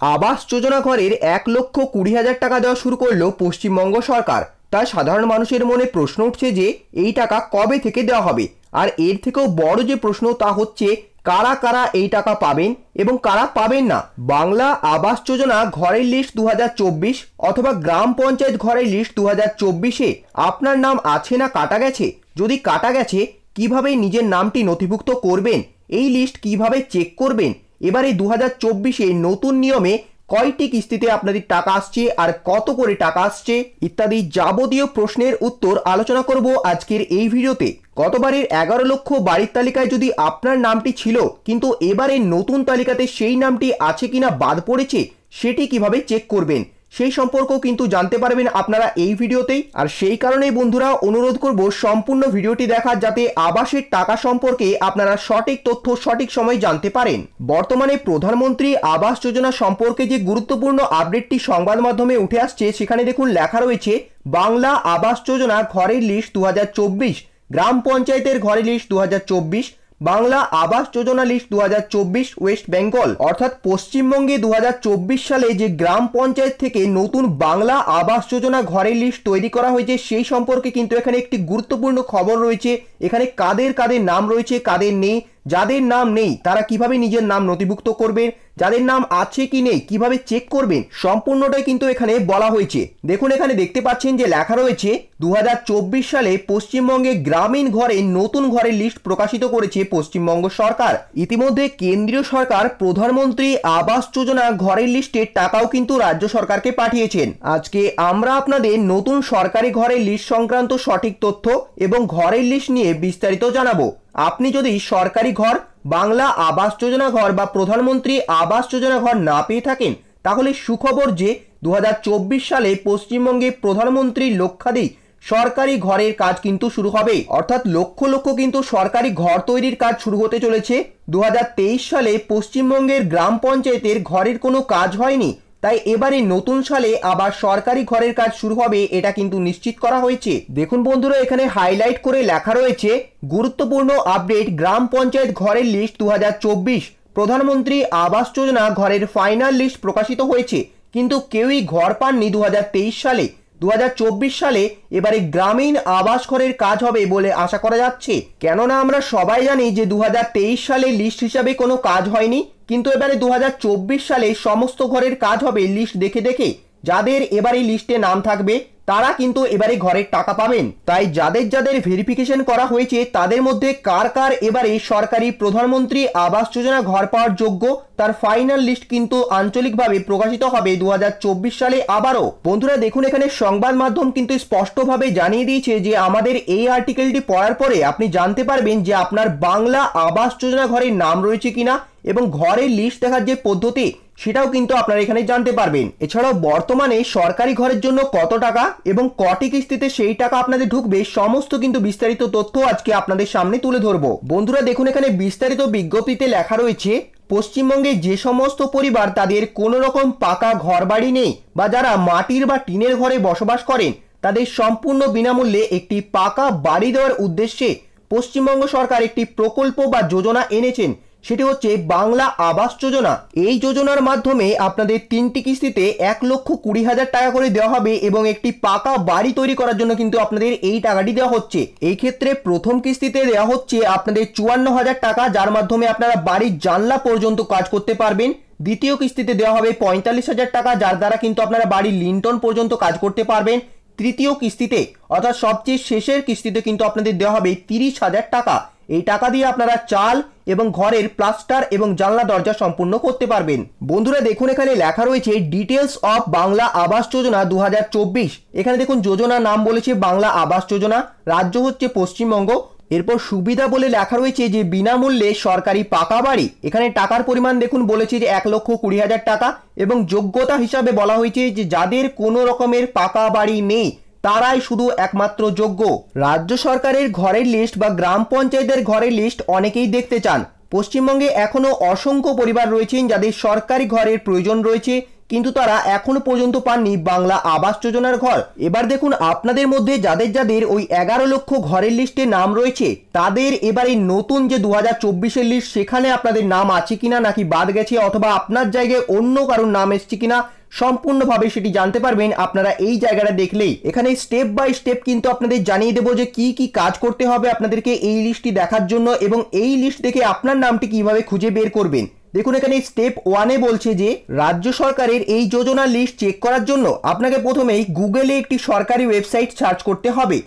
আবাস যোজনা ঘরের 1,20,000 টাকা দেওয়া শুরু করলো পশ্চিমবঙ্গ সরকার। তাই সাধারণ মানুষের মনে প্রশ্ন উঠছে যে এই টাকা কবে থেকে দেওয়া হবে। আর এর থেকেও বড় যে প্রশ্ন তা হচ্ছে কারা কারা এই টাকা পাবেন এবং কারা পাবেন না। বাংলা আবাস যোজনা ঘরের লিস্ট 2024 অথবা গ্রাম পঞ্চায়েত ঘরের লিস্ট 2024-এ আপনার নাম আছে না কাটা গেছে? যদি কাটা গেছে কিভাবে নিজের নামটি নথিভুক্ত করবেন, এই লিস্ট কিভাবে চেক করবেন, এবারে 2024-এ নতুন নিয়মে কয়টি কিস্তিতে আপনাদের টাকা আসছে আর কত করে টাকা আসছে ইত্যাদি যাবতীয় প্রশ্নের উত্তর আলোচনা করব আজকের এই ভিডিওতে। গতবারের 11 লক্ষ বাড়ির তালিকায় যদি আপনার নামটি ছিল কিন্তু এবারে নতুন তালিকাতে সেই নামটি আছে কিনা বাদ পড়েছে, সেটি কিভাবে চেক করবেন সেই সম্পর্কেও কিন্তু জানতে পারবেন আপনারা এই ভিডিওতেই। আর সেই কারণেই বন্ধুরা অনুরোধ করব সম্পূর্ণ ভিডিওটি দেখার, যাতে আবাসের টাকা সম্পর্কে আপনারা সঠিক তথ্য সঠিক সময় জানতে পারেন। বর্তমানে প্রধানমন্ত্রী আবাস যোজনা সম্পর্কে যে গুরুত্বপূর্ণ আপডেটটি সংবাদ মাধ্যমে উঠে আসছে, সেখানে দেখুন লেখা রয়েছে বাংলা আবাস যোজনা ঘরের লিস্ট 2024, গ্রাম পঞ্চায়েতের ঘরের list 2024, Bangla Awas Yojana list 2024 West Bengal. অর্থাৎ পশ্চিমবঙ্গে 2024 সালে যে গ্রাম পঞ্চায়েত থেকে নতুন বাংলা আবাস যোজনা ঘরের লিস্ট তৈরি করা হয়েছে সেই সম্পর্কে কিন্তু এখানে একটি গুরুত্বপূর্ণ খবর রয়েছে। এখানে কাদের কাদের নাম রয়েছে, কাদের নেই, যাদের নাম নেই তারা কিভাবে নিজের নাম নথিভুক্ত করবেন, যাদের নাম আছে কি নেই কিভাবে চেক করবেন, সম্পূর্ণটাই কিন্তু এখানে বলা হয়েছে। দেখুন এখানে দেখতে পাচ্ছেন যে লেখা রয়েছে 2024 সালে পশ্চিমবঙ্গে গ্রামীণ ঘরে নতুন ঘরের লিস্ট প্রকাশিত করেছে পশ্চিমবঙ্গ সরকার। ইতিমধ্যে কেন্দ্রীয় সরকার প্রধানমন্ত্রী আবাস যোজনা ঘরের লিস্টের টাকাও কিন্তু রাজ্য সরকারকে পাঠিয়েছেন। আজকে আমরা আপনাদের নতুন সরকারি ঘরের লিস্ট সংক্রান্ত সঠিক তথ্য এবং ঘরের লিস্ট নিয়ে বিস্তারিত জানাবো। আপনি যদি সরকারি ঘর, বাংলা আবাস যোজনা ঘর বা প্রধানমন্ত্রী আবাস যোজনা ঘর না পেয়ে থাকেন, তাহলে সুখবর যে 2024 সালে পশ্চিমবঙ্গে প্রধানমন্ত্রীর লক্ষাধিক সরকারি ঘরের কাজ কিন্তু শুরু হবে। অর্থাৎ লক্ষ লক্ষ কিন্তু সরকারি ঘর তৈরির কাজ শুরু হতে চলেছে। 2023 সালে পশ্চিমবঙ্গের গ্রাম পঞ্চায়েতের ঘরের কোনো কাজ হয়নি, তাই এবারে নতুন সালে আবার সরকারি ঘরের কাজ শুরু হবে, এটা কিন্তু নিশ্চিত করা হয়েছে। দেখুন বন্ধুরা এখানে হাইলাইট করে লেখা রয়েছে গুরুত্বপূর্ণ আপডেট, গ্রাম পঞ্চায়েত ঘরের লিস্ট 2024, প্রধানমন্ত্রী আবাস যোজনা ঘরের ফাইনাল লিস্ট প্রকাশিত হয়েছে, কিন্তু কেউই ঘর পাননি 2023 সালে। 2024 সালে এবারে গ্রামীণ আবাস ঘরের কাজ হবে বলে আশা করা যাচ্ছে। কেননা আমরা সবাই জানি যে 2023 সালে লিস্ট হিসাবে কোনো কাজ হয়নি, কিন্তু এবারে 2024 সালে সমস্ত ঘরের কাজ হবে লিস্ট দেখে দেখে। যাদের এবারে লিস্টে নাম থাকবে তারা কিন্তু এবারে ঘরের টাকা পাবেন। তাই যাদের যাদের ভেরিফিকেশন করা হয়েছে তাদের মধ্যে কার কার এবারে সরকারি প্রধানমন্ত্রী আবাস যোজনা ঘর পাওয়ার যোগ্য, তার ফাইনাল লিস্ট কিন্তু আঞ্চলিকভাবে প্রকাশিত হবে 2024 সালে আবারও। বন্ধুরা দেখুন এখানে সংবাদ মাধ্যম কিন্তু স্পষ্টভাবে জানিয়ে দিয়েছে যে আমাদের এই আর্টিকেলটি পড়ার পরে আপনি জানতে পারবেন যে আপনার বাংলা আবাস যোজনা ঘরের নাম রয়েছে কিনা এবং ঘরের লিস্ট দেখার যে পদ্ধতি সেটাও কিন্তু আপনারা এখানে জানতে পারবেন। এছাড়াও বর্তমানে সরকারি ঘরের জন্য কত টাকা এবং কটি কিস্তিতে সেই টাকা আপনাদের ঢুকবে, সমস্ত কিন্তু বিস্তারিত তথ্য আজকে আপনাদের সামনে তুলে ধরবো। বন্ধুরা দেখুন এখানে বিস্তারিত বিজ্ঞপ্তিতে লেখা রয়েছে পশ্চিমবঙ্গে যে সমস্ত পরিবার তাদের কোনো রকম পাকা ঘর বাড়ি নেই বা যারা মাটির বা টিনের ঘরে বসবাস করেন, তাদের সম্পূর্ণ বিনামূল্যে একটি পাকা বাড়ি দেওয়ার উদ্দেশ্যে পশ্চিমবঙ্গ সরকার একটি প্রকল্প বা যোজনা এনেছেন, সেটি হচ্ছে বাংলা আবাস যোজনা। এই যোজনার মাধ্যমে আপনাদের 3টি কিস্তিতে 1,20,000 টাকা করে দেওয়া হবে এবং একটি পাকা বাড়ি তৈরি করার জন্য কিন্তু আপনাদের এই টাকাটি দেওয়া হচ্ছে। এই ক্ষেত্রে প্রথম কিস্তিতে দেওয়া হচ্ছে আপনাদের 54,000 টাকা, যার মাধ্যমে আপনারা বাড়ির জানলা পর্যন্ত কাজ করতে পারবেন। দ্বিতীয় কিস্তিতে দেওয়া হবে 45,000 টাকা, যার দ্বারা কিন্তু আপনারা বাড়ির লিন্টন পর্যন্ত কাজ করতে পারবেন। তৃতীয় কিস্তিতে অর্থাৎ সবচেয়ে শেষের কিস্তিতে কিন্তু আপনাদের দেওয়া হবে 30,000 টাকা। এই টাকা দিয়ে আপনারা চাল এবং ঘরের প্লাস্টার এবং জানলা দরজা সম্পূর্ণ করতে পারবেন। বন্ধুরা দেখুন এখানে লেখা রয়েছে ডিটেলস অফ বাংলা আবাস যোজনা 2024। এখানে দেখুন যোজনার নাম বলেছে বাংলা আবাস যোজনা, রাজ্য হচ্ছে পশ্চিমবঙ্গ। এরপর সুবিধা বলে লেখা রয়েছে যে বিনামূল্যে সরকারি পাকা বাড়ি। এখানে টাকার পরিমাণ দেখুন বলেছে যে 1,20,000 টাকা এবং যোগ্যতা হিসাবে বলা হয়েছে যে যাদের কোনো রকমের পাকা বাড়ি নেই তারাই শুধু একমাত্র যোগ্য। রাজ্য সরকারের ঘরের লিস্ট বা গ্রাম পঞ্চায়েতের ঘরের লিস্ট অনেকেই দেখতে চান। পশ্চিমবঙ্গে এখনো অসংখ্য পরিবার রয়েছেন যাদের সরকারি ঘরের প্রয়োজন রয়েছে, কিন্তু তারা এখনো পর্যন্ত পাননি বাংলা আবাস যোজনার ঘর। এবার দেখুন আপনাদের মধ্যে যাদের যাদের ওই 11 লক্ষ ঘরের লিস্টে নাম রয়েছে তাদের এবার এই নতুন যে 2024-এর লিস্ট সেখানে আপনাদের নাম আছে কিনা নাকি বাদ গেছে, অথবা আপনার জায়গায় অন্য কারোর নাম এসছে কিনা সম্পূর্ণভাবে সেটি জানতে পারবেন আপনারা এই জায়গাটা দেখলেই। এখানে স্টেপ বাই স্টেপ কিন্তু আপনাদের জানিয়ে দেবো যে কি কি কাজ করতে হবে আপনাদেরকে এই লিস্টটি দেখার জন্য, এবং এই লিস্ট দেখে আপনার নামটি কিভাবে খুঁজে বের করবেন। দেখুন এখানে স্টেপ 1-এ বলছে যে রাজ্য সরকারের এই যোজনার লিস্ট চেক করার জন্য আপনাকে প্রথমেই গুগলে একটি সরকারি ওয়েবসাইট সার্চ করতে হবে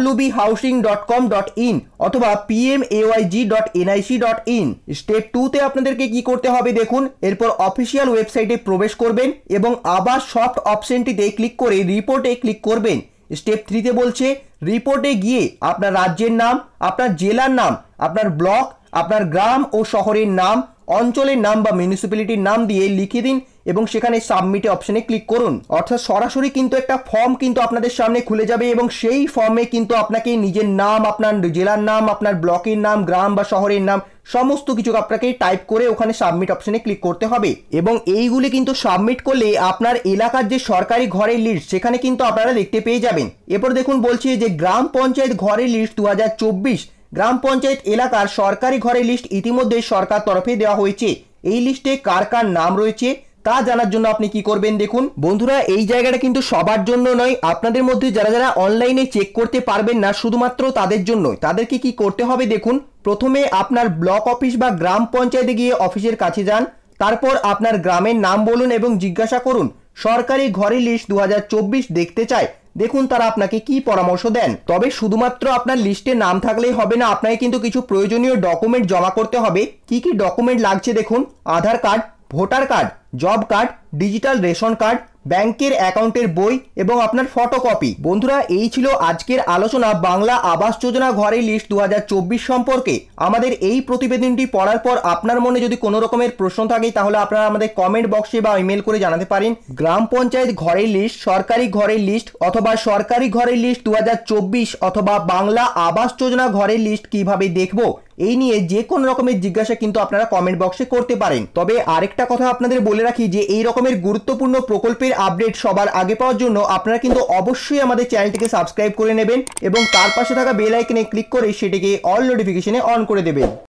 wbhousing.com.in অথবা pmayg.nic.in। স্টেপ 2-তে আপনাদেরকে কি করতে হবে দেখুন, এরপর অফিসিয়াল ওয়েবসাইটে প্রবেশ করবেন এবং আবার সফট অপশনটিতে ক্লিক করে রিপোর্টে ক্লিক করবেন। স্টেপ 3-তে বলছে রিপোর্টে গিয়ে আপনার রাজ্যের নাম, আপনার জেলার নাম, আপনার ব্লক, আপনার গ্রাম ও শহরের নাম, অঞ্চলের নাম বা মিউনিসিপ্যালিটির নাম দিয়ে লিখে দিন এবং সেখানে সাবমিটে অপশনে ক্লিক করুন। অর্থাৎ সরাসরি কিন্তু একটা ফর্ম কিন্তু আপনাদের সামনে খুলে যাবে এবং সেই ফর্মে কিন্তু আপনাকে নিজের নাম, আপনার জেলার নাম, আপনার ব্লকের নাম, গ্রাম বা শহরের নাম সমস্ত কিছু আপনাকে টাইপ করে ওখানে সাবমিট অপশনে ক্লিক করতে হবে। এবং এইগুলি কিন্তু সাবমিট করলে আপনার এলাকার যে সরকারি ঘরের লিস্ট সেখানে কিন্তু আপনারা দেখতে পেয়ে যাবেন। এরপর দেখুন বলছে যে গ্রাম পঞ্চায়েত ঘরের লিস্ট 2024, গ্রাম পঞ্চায়েত এলাকার সরকারি ঘরের লিস্ট ইতিমধ্যে সরকার তরফে দেওয়া হয়েছে। এই লিস্টে কার কার নাম রয়েছে তা জানার জন্য আপনি কি করবেন দেখুন বন্ধুরা, এই জায়গাটা কিন্তু সবার জন্য নয়, আপনাদের মধ্যে যারা যারা অনলাইনে চেক করতে পারবেন না শুধুমাত্র তাদের জন্য। তাদেরকে কি করতে হবে দেখুন, প্রথমে আপনার ব্লক অফিস বা গ্রাম পঞ্চায়েতে গিয়ে অফিসের কাছে যান, তারপর আপনার গ্রামের নাম বলুন এবং জিজ্ঞাসা করুন সরকারি ঘরের লিস্ট 2024 দেখতে চায়। দেখুন তারা আপনাকে কি পরামর্শ দেন। তবে শুধুমাত্র আপনার লিস্টে নাম থাকলেই হবে না, আপনাকে কিন্তু কিছু প্রয়োজনীয় ডকুমেন্ট জমা করতে হবে। কি কি ডকুমেন্ট লাগছে দেখুন, Aadhaar card, voter card, job card, digital ration card, ব্যাংকের অ্যাকাউন্টের বই এবং আপনার ফটোকপি। বন্ধুরা এই ছিল আজকের আলোচনা বাংলা আবাস যোজনা ঘরের লিস্ট 2024 সম্পর্কে। আমাদের এই প্রতিবেদনটি পড়ার পর আপনার মনে যদি কোনো রকমের প্রশ্ন থাকে তাহলে আপনারা আমাদের কমেন্ট বক্সে বা ইমেল করে জানাতে পারেন। গ্রাম পঞ্চায়েত ঘরের লিস্ট, সরকারি ঘরের লিস্ট অথবা সরকারি ঘরের লিস্ট 2024 অথবা বাংলা আবাস যোজনা ঘরের লিস্ট কিভাবে দেখবো এই নিয়ে যে কোনো রকমের জিজ্ঞাসা কিন্তু আপনারা কমেন্ট বক্সে করতে পারেন। তবে আরেকটা কথা আপনাদের বলে রাখি যে এই রকমের গুরুত্বপূর্ণ প্রকল্পের আপডেট সবার আগে পাওয়ার জন্য আপনারা কিন্তু অবশ্যই আমাদের চ্যানেলটিকে সাবস্ক্রাইব করে নেবেন এবং তার পাশে থাকা বেল আইকনে ক্লিক করে সেটিকে অল নোটিফিকেশনে অন করে দেবেন।